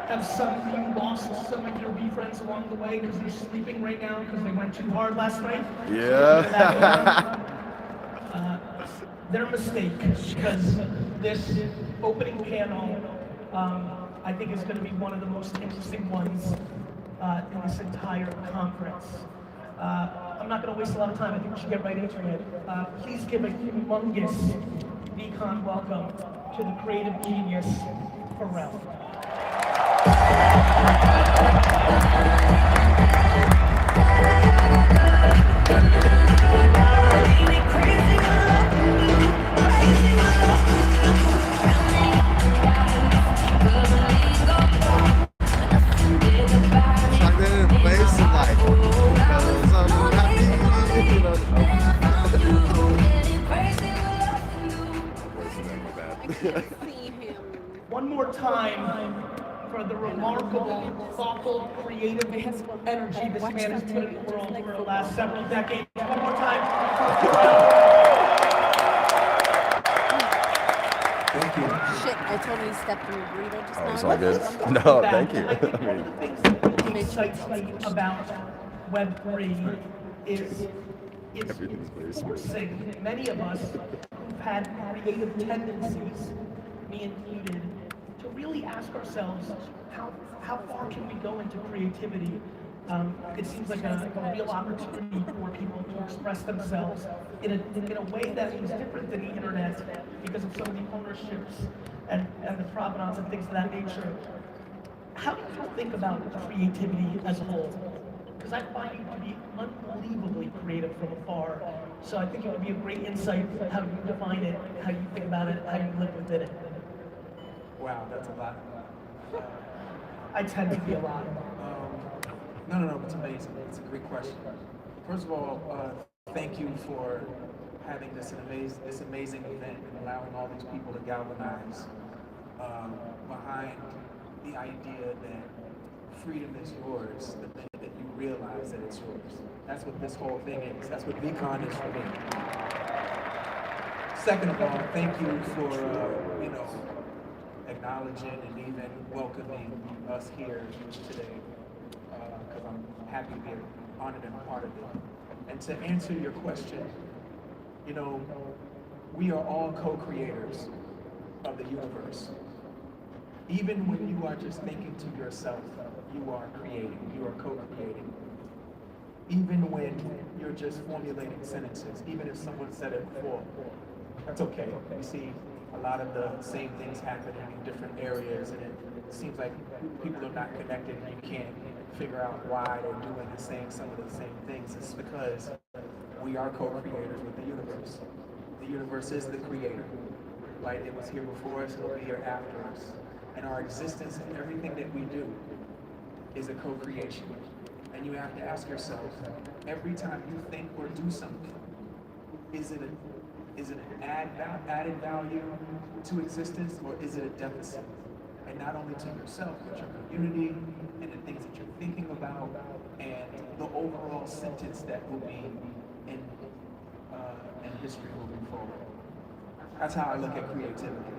Have some of you lost some of your Vee friends along the way because they're sleeping right now because they went too hard last night? Yeah. Their mistake, because this opening panel, I think is going to be one of the most interesting ones in this entire conference. I'm not going to waste a lot of time. I think we should get right into it. Please give a humongous VeeCon welcome to the creative genius, Pharrell. One more time for the remarkable, thoughtful, creative energy this man has put in the world for the last several decades. One more time. Thank you. Shit, I totally stepped in your burrito just now. Oh, it's all good. No, thank you. I think one of the things that really excites me about Web3 is it's forcing many of us who've had creative tendencies, me included, to really ask ourselves, how far can we go into creativity? It seems like a real opportunity for people to express themselves in a way that is different than the internet because of some of the ownerships and the provenance and things of that nature. How do you think about creativity as a whole? Because I find you to be unbelievably creative from afar. So I think it would be a great insight how you define it, how you think about it, how you live within it. Wow, that's a lot. I tend to be a lot. No, it's amazing. It's a great question. First of all, thank you for having this amazing event and allowing all these people to galvanize behind the idea that freedom is yours, the minute that you realize that it's yours. That's what this whole thing is. That's what VeeCon is for me. Second of all, thank you for acknowledging and even welcoming us here today, because I'm happy to be honored and a part of it. And to answer your question, we are all co-creators of the universe. Even when you are just thinking to yourself, you are creating, you are co-creating. Even when you're just formulating sentences, even if someone said it before, that's okay. We see a lot of the same things happening in different areas, and it seems like people are not connected and you can't figure out why they're doing and saying some of the same things. It's because we are co-creators with the universe. The universe is the creator, right? It was here before us, it'll be here after us. And our existence and everything that we do is a co-creation. And you have to ask yourself, every time you think or do something, is it an added value to existence, or is it a deficit? And not only to yourself, but your community, and the things that you're thinking about, and the overall sentence that will be in history moving forward. That's how I look at creativity.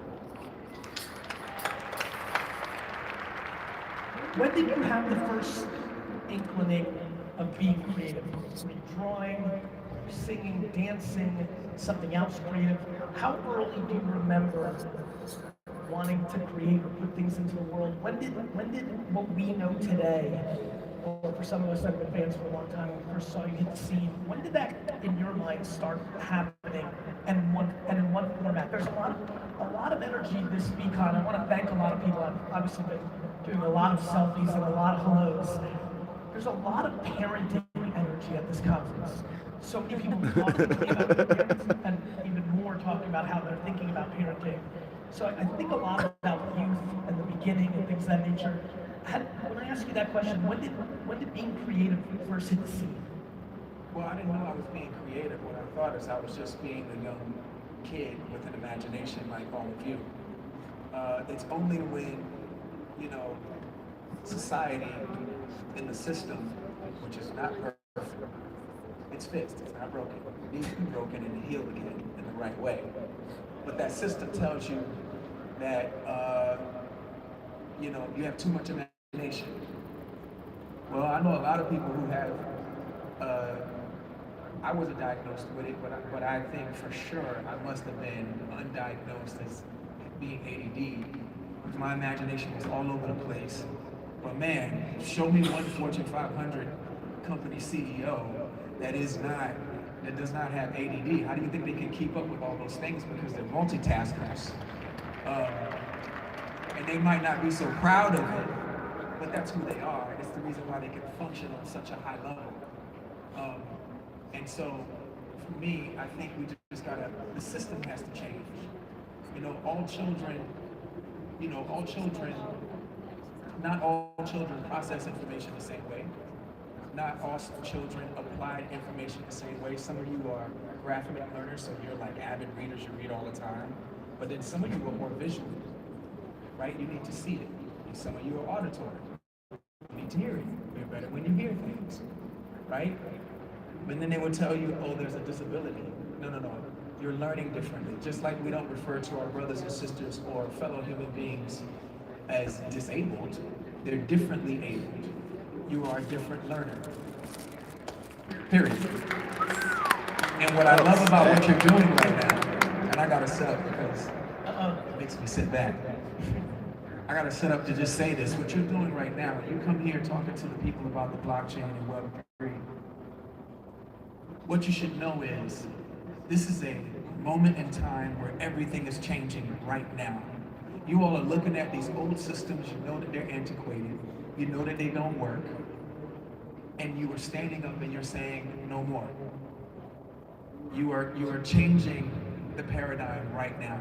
When did you have the first inclination of being creative? Were you drawing, singing, dancing, something else creative? How early do you remember wanting to create or put things into the world? When did what we know today, or for some of us that have been fans for a long time, when we first saw you hit the scene, when did that in your mind start happening, and in what format? There's a lot of energy this VeeCon. I want to thank a lot of people. I've obviously been doing a lot of selfies and a lot of hellos. There's a lot of parenting energy at this conference. So many people talking about parents, and even more talking about how they're thinking about parenting. So I think a lot about youth and the beginning and things of that nature. When I ask you that question, when did being creative first hit the scene? Well, I didn't know I was being creative. What I thought is I was just being a young kid with an imagination like all of you. It's only when, society in the system, which is not perfect, it's fixed, it's not broken. It needs to be broken and healed again in the right way. But that system tells you that you have too much imagination. Well, I know a lot of people who have, I wasn't diagnosed with it, but I think for sure I must have been undiagnosed as being ADD, because my imagination was all over the place. But man, show me one Fortune 500 company CEO that does not have ADD. How do you think they can keep up with all those things? Because they're multitaskers. And they might not be so proud of it, but that's who they are. It's the reason why they can function on such a high level. And so, for me, I think we just the system has to change. All children, not all children process information the same way. Not all children apply information the same way. Some of you are graphic learners, so you're like avid readers, you read all the time. But then some of you are more visual, right? You need to see it. And some of you are auditory. You need to hear it. You're better when you hear things, right? And then they will tell you, oh, there's a disability. No. You're learning differently. Just like we don't refer to our brothers and sisters or fellow human beings as disabled, they're differently abled. You are a different learner. Period. And what I love about what you're doing right now, and I gotta set up because it makes me sit back. I gotta set up to just say this. What you're doing right now, you come here talking to the people about the blockchain and Web3. What you should know is, this is a moment in time where everything is changing right now. You all are looking at these old systems, you know that they're antiquated, you know that they don't work, and you are standing up and you're saying, no more. You are changing the paradigm right now.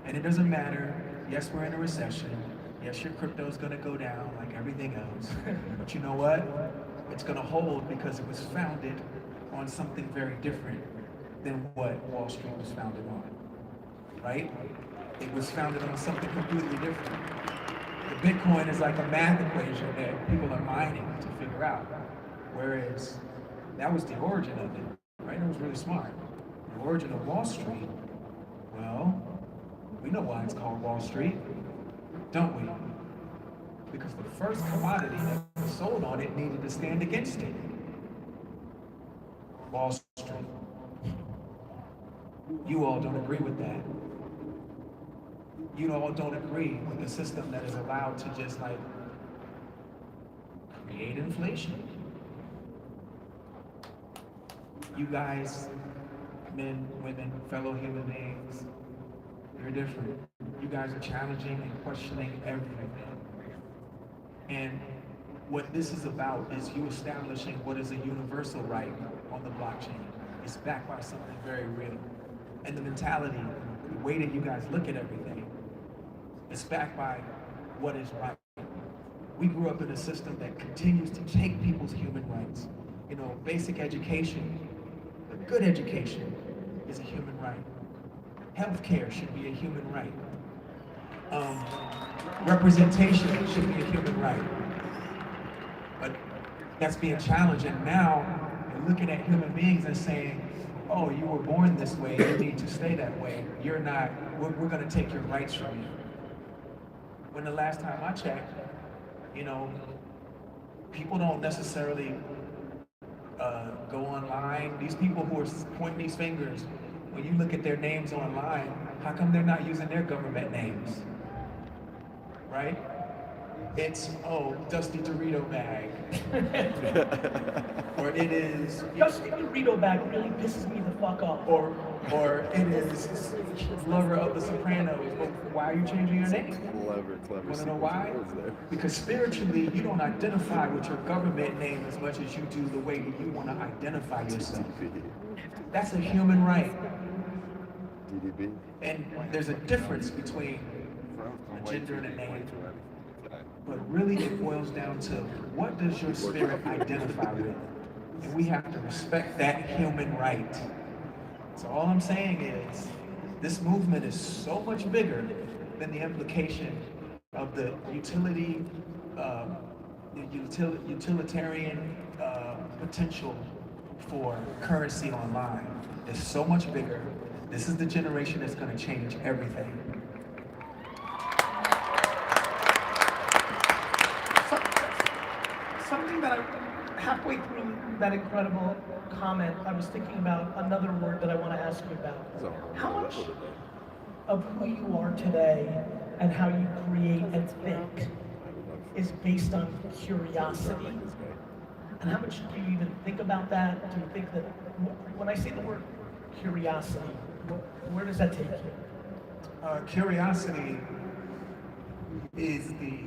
And it doesn't matter, yes, we're in a recession, yes, your crypto is gonna go down like everything else, but you know what? It's gonna hold because it was founded on something very different than what Wall Street was founded on, right? It was founded on something completely different. The Bitcoin is like a math equation that people are mining to figure out, whereas that was the origin of it, right? It was really smart. The origin of Wall Street, well, we know why it's called Wall Street, don't we? Because the first commodity that was sold on it needed to stand against it. Wall Street. You all don't agree with that. You all don't agree with the system that is allowed to just like create inflation. You guys, men, women, fellow human beings, you're different. You guys are challenging and questioning everything. And what this is about is you establishing what is a universal right on the blockchain. It's backed by something very real. And the mentality, the way that you guys look at everything, it's backed by what is right. We grew up in a system that continues to take people's human rights. Basic education, a good education is a human right. Healthcare should be a human right. Representation should be a human right. But that's being challenged, and now you're looking at human beings and saying, oh, you were born this way, you need to stay that way. You're not, we're gonna take your rights from you. When the last time I checked, people don't necessarily go online. These people who are pointing these fingers, when you look at their names online, how come they're not using their government names? Right? It's, oh, Dusty Dorito Bag. Or it is... Dusty Dorito Bag really pisses me the fuck off. Or it is Lover of the Sopranos. But why are you changing your name? Clever. Want to know why? Because spiritually, you don't identify with your government name as much as you do the way that you want to identify yourself. That's a human right. DDB. And there's a difference between a gender and a name. But really it boils down to, what does your spirit identify with? And we have to respect that human right. So all I'm saying is, this movement is so much bigger than the implication of the utilitarian potential for currency online. It's so much bigger. This is the generation that's going to change everything. that halfway through that incredible comment, I was thinking about another word that I want to ask you about. So, How that much was it. of who you are today and how you create and think is based on curiosity? And how much do you even think about that? Do you think that, when I say the word curiosity, where does that take you? Curiosity is the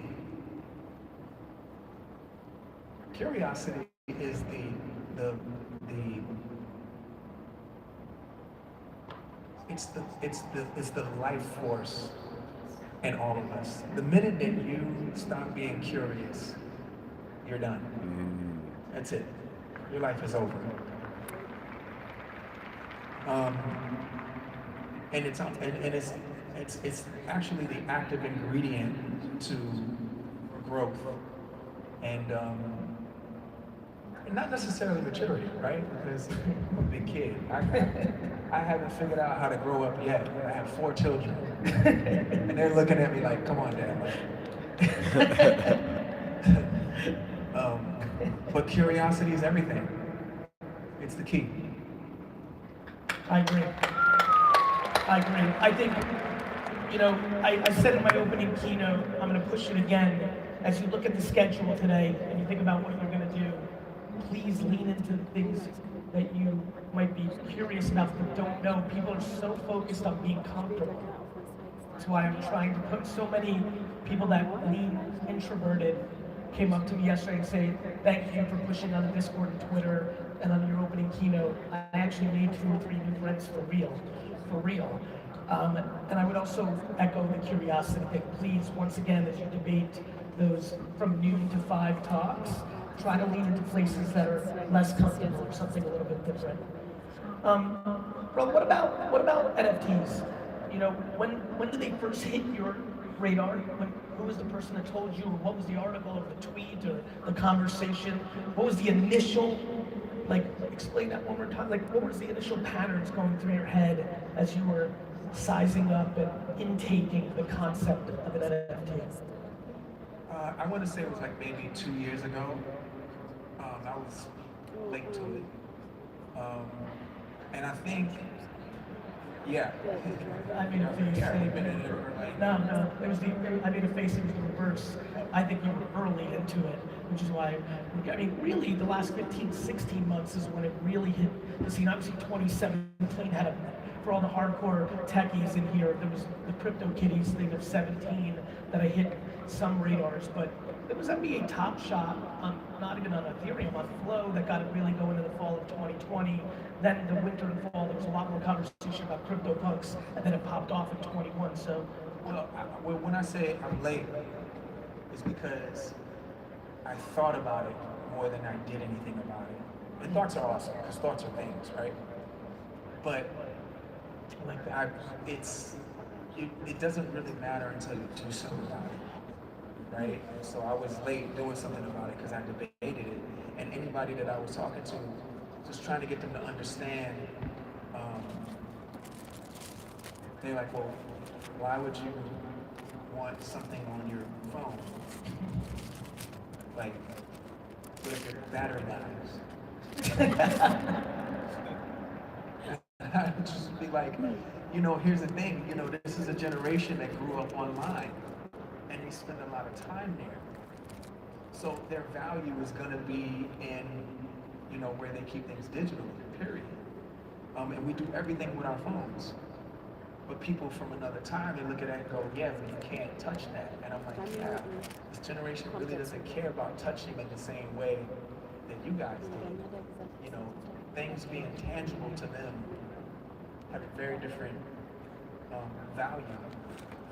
it's the life force in all of us. The minute that you stop being curious, you're done. That's it. Your life is over. And it's actually the active ingredient to growth and not necessarily maturity, right? Because I'm a big kid. I haven't figured out how to grow up yet. I have 4 children, and they're looking at me like, "Come on, Dad." But curiosity is everything. It's the key. I agree. I think, I said in my opening keynote, I'm going to push it again. As you look at the schedule today and you think about what you're going to do, please lean into the things that you might be curious about but don't know. People are so focused on being comfortable. That's why I'm trying to put so many people that lean introverted came up to me yesterday and say, thank you for pushing on the Discord and Twitter and on your opening keynote. I actually made 2 or 3 new friends for real. And I would also echo the curiosity thing. Please, once again, as you debate those from noon to 5 talks, try to lean into places that are less comfortable or something a little bit different. Bro, what about NFTs? When did they first hit your radar? Who was the person that told you, or what was the article or the tweet or the conversation? What was the initial, explain that one more time. What was the initial patterns going through your head as you were sizing up and intaking the concept of an NFT? I want to say it was maybe 2 years ago. I was late to it. And I think, yeah. I made a face. Yeah, you've been in it for No. I made a face. It was the reverse. I think you were early into it, which is why. Really, the last 15, 16 months is when it really hit the scene. Obviously, 2017 had for all the hardcore techies in here, there was the Crypto Kitties thing of 17 that I hit some radars, but it was NBA Top Shot, not even on Ethereum, on Flow, that got it really going in the fall of 2020. Then the winter and fall, there was a lot more conversation about CryptoPunks, and then it popped off in 21. So, well, when I say I'm late, it's because I thought about it more than I did anything about it. And thoughts are awesome, because thoughts are things, right? But it doesn't really matter until you do something about it, right? So I was late doing something about it because I debated it, and anybody that I was talking to, just trying to get them to understand, they're like, well, why would you want something on your phone? What if your battery dies? I'd just be like, here's the thing, this is a generation that grew up online and they spend a lot of time there. So their value is gonna be in, where they keep things digitally, period. And we do everything with our phones. But people from another time, they look at that and go, yeah, but you can't touch that. And I'm like, yeah, this generation really doesn't care about touching in the same way that you guys do. Things being tangible to them have a very different value.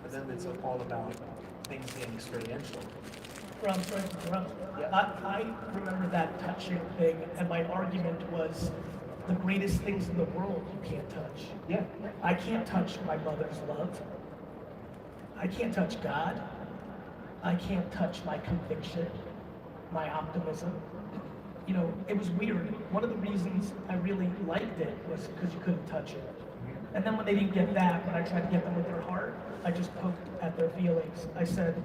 For them, it's all about things being experiential. I remember that touching thing, and my argument was the greatest things in the world you can't touch. Yeah. I can't touch my mother's love. I can't touch God. I can't touch my conviction, my optimism. It was weird. One of the reasons I really liked it was because you couldn't touch it. And then when they didn't get that, when I tried to get them with their heart, I just poked at their feelings. I said,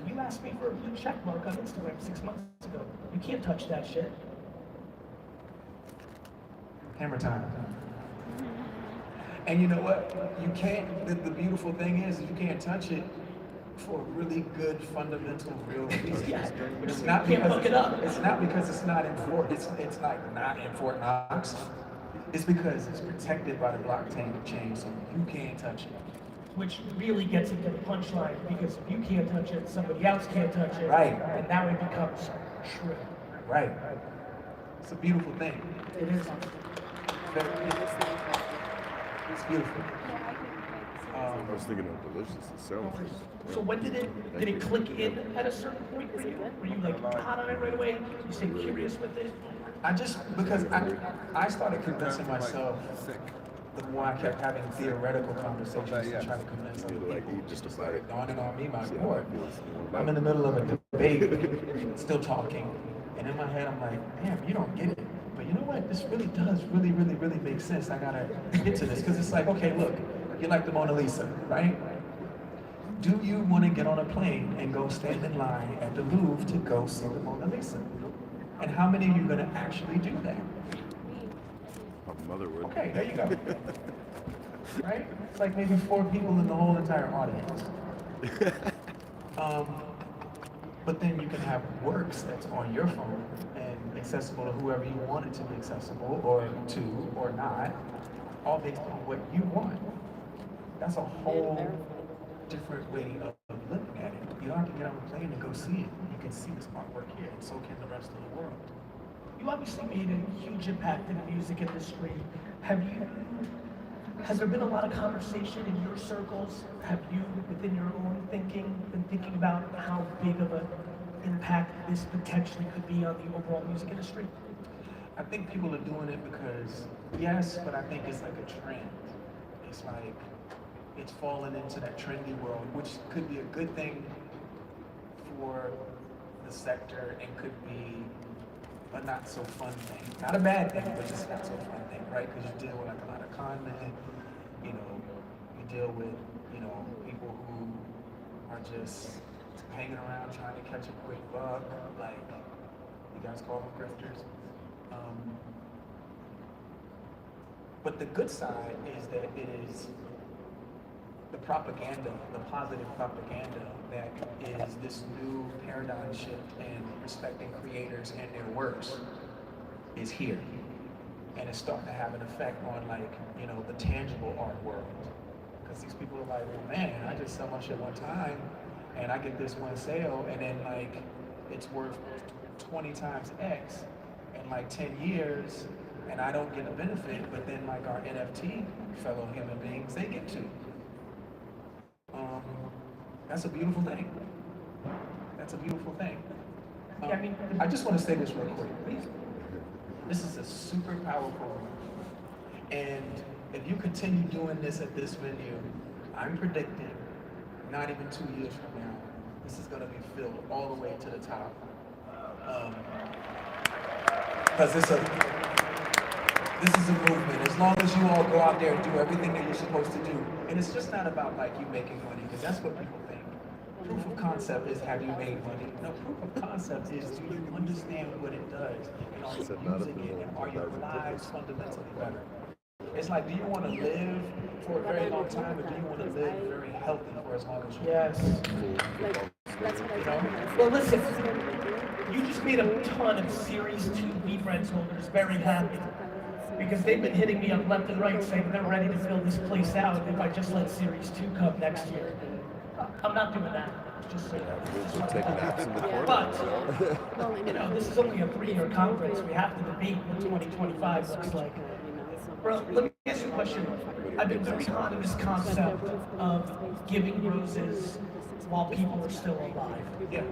You asked me for a blue check mark on Instagram 6 months ago. You can't touch that shit. Hammer time. And you know what? You can't, the beautiful thing is you can't touch it for a really good, fundamental, real reason. Yeah, It's you not can't because hook it up. it's not because it's not in Fort. It's like not in Fort Knox. It's because it's protected by the blockchain, so you can't touch it. Which really gets into the punchline, because if you can't touch it, somebody else can't touch it. Right. And now it becomes true. Right. It's a beautiful thing. It is. It's beautiful. I was thinking of delicious itself. So when did it click in at a certain point for you? Were you like hot on it right away? You stay curious with it? Because I started convincing myself the more I kept having theoretical conversations and trying to convince other people, just started dawning on me, my lord. I'm in the middle of a debate, still talking, and in my head I'm like, damn, you don't get it. But you know what? This really does really make sense. I gotta get to this, because it's like, okay, look, you're like the Mona Lisa, right? Do you want to get on a plane and go stand in line at the Louvre to go see the Mona Lisa? And how many of you are going to actually do that? My mother would. Okay, there you go. Right? It's like maybe 4 people in the whole entire audience. But then you can have works that's on your phone and accessible to whoever you want it to be accessible or to or not, all based on what you want. That's a whole different way of looking at it. You don't have to get on a plane and go see it. You can see this artwork here, and so can the rest of the world. You obviously made a huge impact in the music industry. Has there been a lot of conversation in your circles? Have you, within your own thinking, been thinking about how big of an impact this potentially could be on the overall music industry? I think people are doing it because, yes, but I think it's like a trend. It's like, it's fallen into that trendy world, which could be a good thing for the sector and could be a not so fun thing. Not a bad thing, but just not so fun thing, right? Because you deal with like a lot of con men, you know, you deal with, you know, people who are just hanging around trying to catch a quick buck, like, you guys call them grifters. But the good side is that it is the propaganda, the positive propaganda that is this new paradigm shift in respecting creators and their works is here. And it's starting to have an effect on, like, you know, the tangible art world. Because these people are like, well, man, I just sell my shit one time and I get this one sale and then like it's worth 20 times X in like 10 years and I don't get a benefit, but then like our NFT fellow human beings, they get to. That's a beautiful thing. That's a beautiful thing. I just want to say this real quick, please. This is a super powerful room. And if you continue doing this at this venue, I'm predicting not even 2 years from now, this is going to be filled all the way to the top. Because this is a movement. As long as you all go out there and do everything that you're supposed to do. And it's just not about like you making money, because that's what people think. Proof of concept is, have you made money? No, proof of concept is, do you understand what it does? And are you using it? And are your lives fundamentally better? It's like, do you want to live for a very long time, or do you want to live very healthy for as long as you Yes. That's what I do. Well, listen, you just made a ton of Series 2 VeeFriends holders very happy, because they've been hitting me up left and right saying they're ready to fill this place out if I just let Series 2 come next year. I'm not doing that, just so you know. We'll take naps in the corner. But, you know, this is only a 3-year conference. We have to debate what 2025 looks like. Bro, let me ask you a question. I've been very fond of this concept of giving roses while people are still alive. Yeah.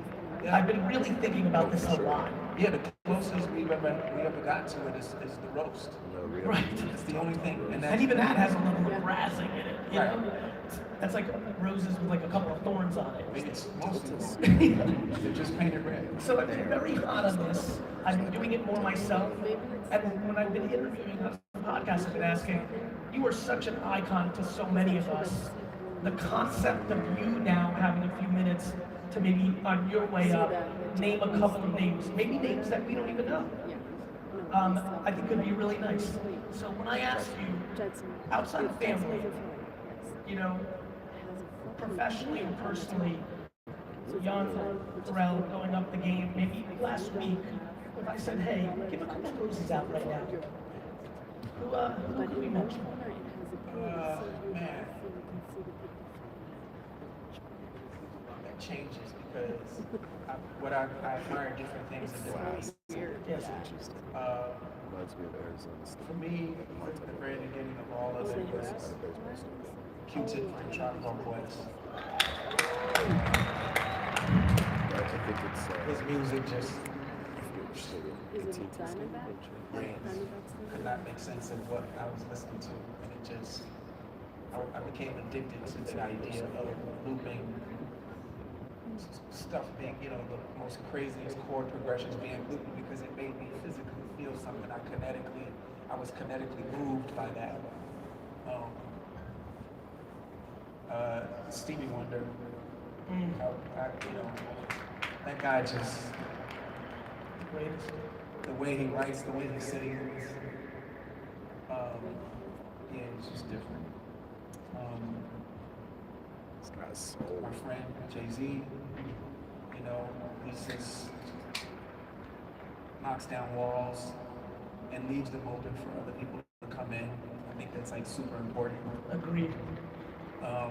I've been really thinking about this a lot. Yeah, the closest we ever got to it is the roast. Right. It's the only thing. And even that has a level of brassing in it, you know? That's like roses with like a couple of thorns on it. Maybe it's mostly they're just painted red. So I've been very hot on this. I've been doing it more myself. And when I've been interviewing on the podcast, I've been asking, you are such an icon to so many of us. the concept of you now having a few minutes to maybe on your way up, name a couple of names, maybe names that we don't even know. I think could be really nice. So when I ask you, outside of family, you know, professionally and personally, young Pharrell going up the game, maybe last week, if I said, hey, give a couple of roses out right now, who could we mention? Man, that changes because I admire different things in different people. Yes. Reminds me of Arizona State. For me, at the very beginning of all of it was Q-Tip and Tropical Quest. I think it's His music just Is it Diamondback? could not make sense of what I was listening to, and it just I became addicted to the idea of looping stuff being, you know, the most craziest chord progressions being looped because it made me physically feel something. I was kinetically moved by that. Stevie Wonder, you know, that guy just, the way he writes, the way he sings, yeah, it's just different. this guy's soul. My friend Jay-Z, you know, he just knocks down walls and leaves them open for other people to come in. I think that's like super important. Agreed. I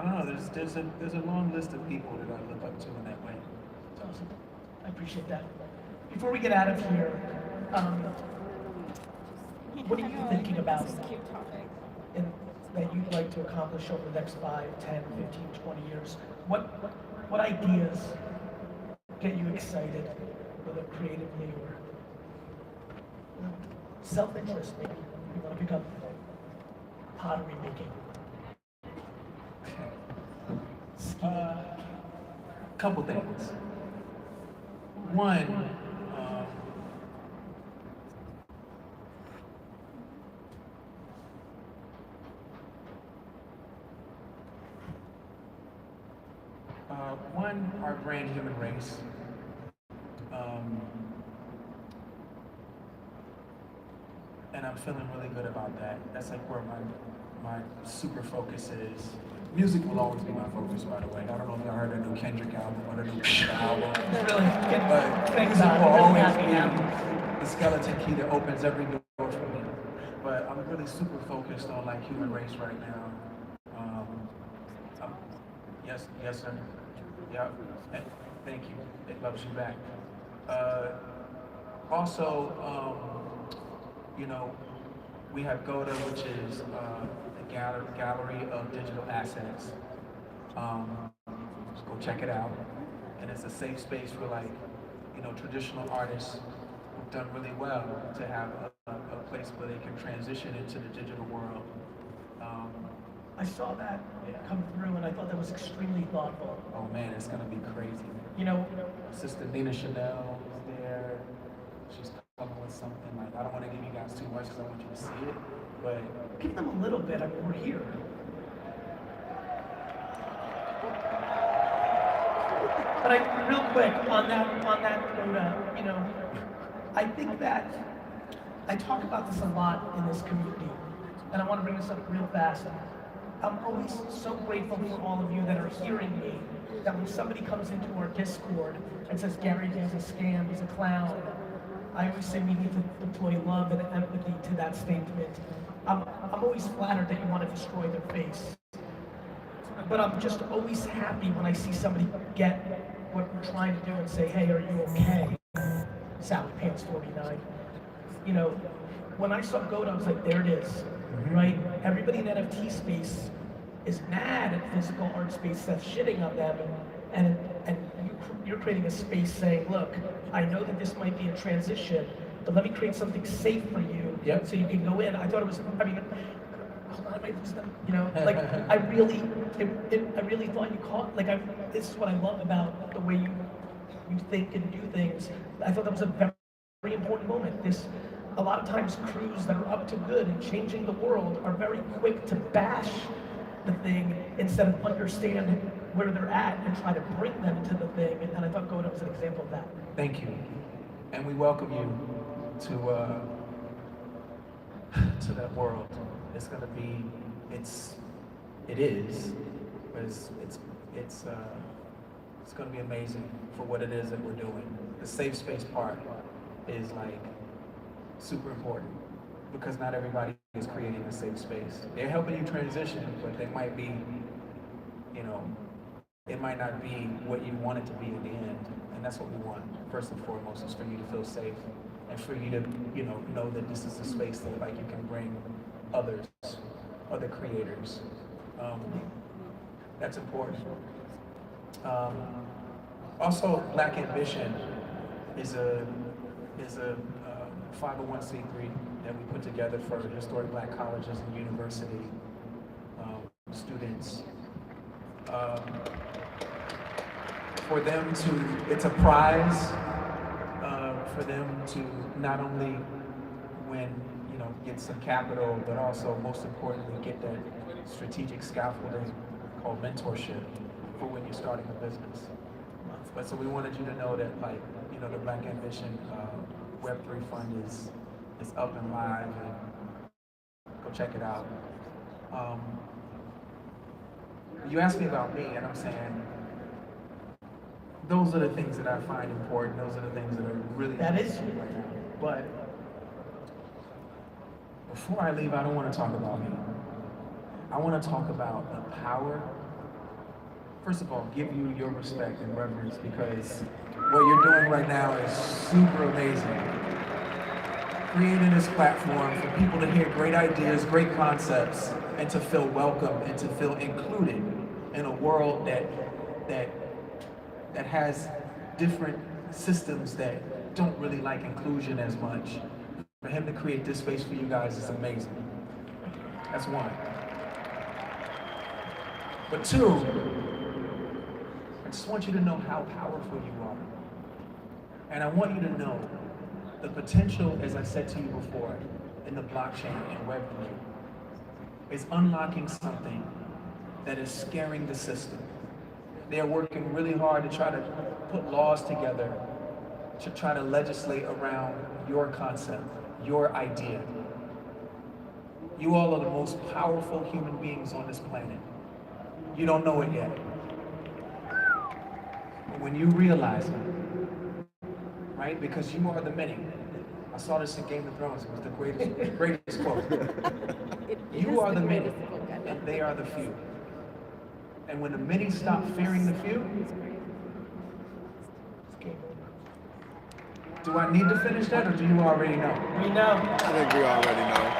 don't know. There's a long list of people that I look up to in that way. That's awesome. I appreciate that. Before we get out of here, what are you thinking about that you'd like to accomplish over the next 5, 10, 15, 20 years? What ideas get you excited, whether creatively or self-interest maybe? You want to pick up pottery making. Couple things. One, our brand human race. And I'm feeling really good about that. That's like where my super focus is. Music will always be my focus, by the way. I don't know if y'all heard the new Kendrick album or the new Pusha album. But music will always be the skeleton key that opens every door for me. But I'm really super focused on like human race right now. Yes, sir. Yeah. Thank you. It loves you back. Also, you know, we have GODA, which is a gallery of digital assets. Just go check it out. And it's a safe space for like, you know, traditional artists who've done really well to have a place where they can transition into the digital world. I saw that come through and I thought that was extremely thoughtful. Oh man, it's gonna be crazy. You know, Sister Nina Chanel is there. She's coming with something like, I don't want to give you guys too much because I want you to see it, but give them a little bit. I mean, we're here. But real quick on that note, you know, I think that I talk about this a lot in this community, and I want to bring this up real fast. I'm always so grateful for all of you that are hearing me, that when somebody comes into our Discord and says, Gary Vee's a scam, he's a clown, I always say we need to deploy love and empathy to that statement. I'm always flattered that you want to destroy their face. But I'm just always happy when I see somebody get what we're trying to do and say, hey, are you okay? Sally Pants 49. You know, when I saw GOAT, I was like, there it is, right? Everybody in NFT space is mad at physical art space that's shitting on them, and you're creating a space saying, look, I know that this might be a transition, but let me create something safe for you, so you can go in. I thought it was, I mean, hold on, I might lose them, you know, like, I really thought you caught, like, this is what I love about the way you think and do things. I thought that was a very important moment. a lot of times crews that are up to good and changing the world are very quick to bash the thing instead of understand where they're at and try to bring them to the thing. And I thought Goda was an example of that. Thank you. And we welcome you to that world. It's gonna be, it is, but it's gonna be amazing for what it is that we're doing. The safe space part is like super important because not everybody is creating a safe space. They're helping you transition, but they might be, you know, it might not be what you want it to be in the end. And that's what we want, first and foremost, is for you to feel safe and for you to, you know that this is a space that like you can bring others, other creators. That's important. Also, Black Ambition is a 501c3 that we put together for historic Black colleges and university students. For them to, it's a prize for them to not only win, you know, get some capital, but also most importantly, get that strategic scaffolding called mentorship for when you're starting a business. But so we wanted you to know that, like, you know, the Black Ambition Web3 Fund is up and live, and go check it out. You asked me about me, and I'm saying, those are the things that I find important. Those are the things that are really That is important right now. But before I leave, I don't want to talk about me. I want to talk about the power. First of all, give you your respect and reverence because what you're doing right now is super amazing. Creating this platform for people to hear great ideas, great concepts, and to feel welcome and to feel included in a world that has different systems that don't really like inclusion as much. For him to create this space for you guys is amazing. That's one. But two, I just want you to know how powerful you are. And I want you to know the potential, as I said to you before, in the blockchain and Web3 is unlocking something that is scaring the system. They are working really hard to try to put laws together to try to legislate around your concept, your idea. You all are the most powerful human beings on this planet. You don't know it yet. But when you realize it, right? Because you are the many. I saw this in Game of Thrones. It was the greatest quote. You are the many, and they are the few. And when the many stop fearing the few, do I need to finish that, or do you already know? We know. I think we already know.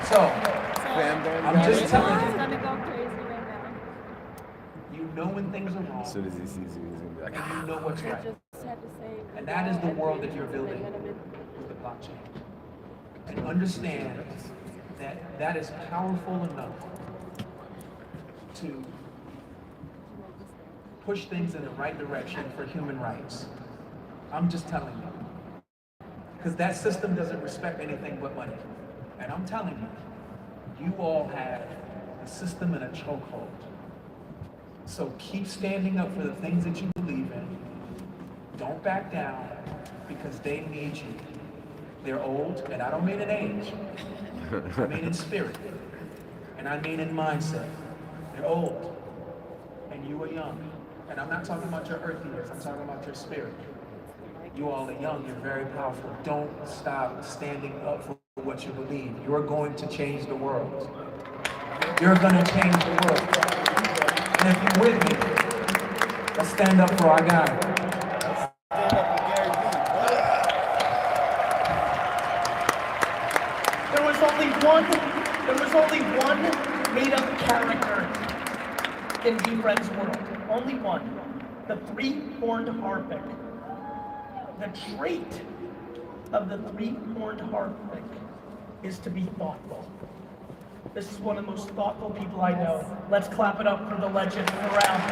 So, Fandom, I'm just telling It's you, gonna go crazy right now. you know when things are wrong, as soon as he sees you, he's gonna be like, and you know what's I right. just had to say. And that is the world that you're building with the blockchain. And understand that that is powerful enough to push things in the right direction for human rights. I'm just telling you. Because that system doesn't respect anything but money. And I'm telling you, you all have a system in a chokehold. So keep standing up for the things that you believe in. Don't back down because they need you. They're old, and I don't mean in age. I mean in spirit. And I mean in mindset. They're old, and you are young. And I'm not talking about your earth years, I'm talking about your spirit. You all are young, you're very powerful. Don't stop standing up for what you believe. You're going to change the world. You're gonna change the world. And if you're with me, let's stand up for our guy. There was only one made-up character in VeeFriend's world. Only one. The three-horned harpic. The trait of the three-horned harpic is to be thoughtful. This is one of the most thoughtful people I know. Let's clap it up for the legend around.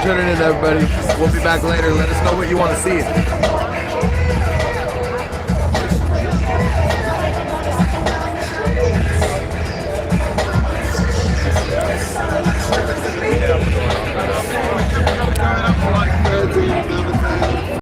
tuning in, everybody. We'll be back later. Let us know what you want to see.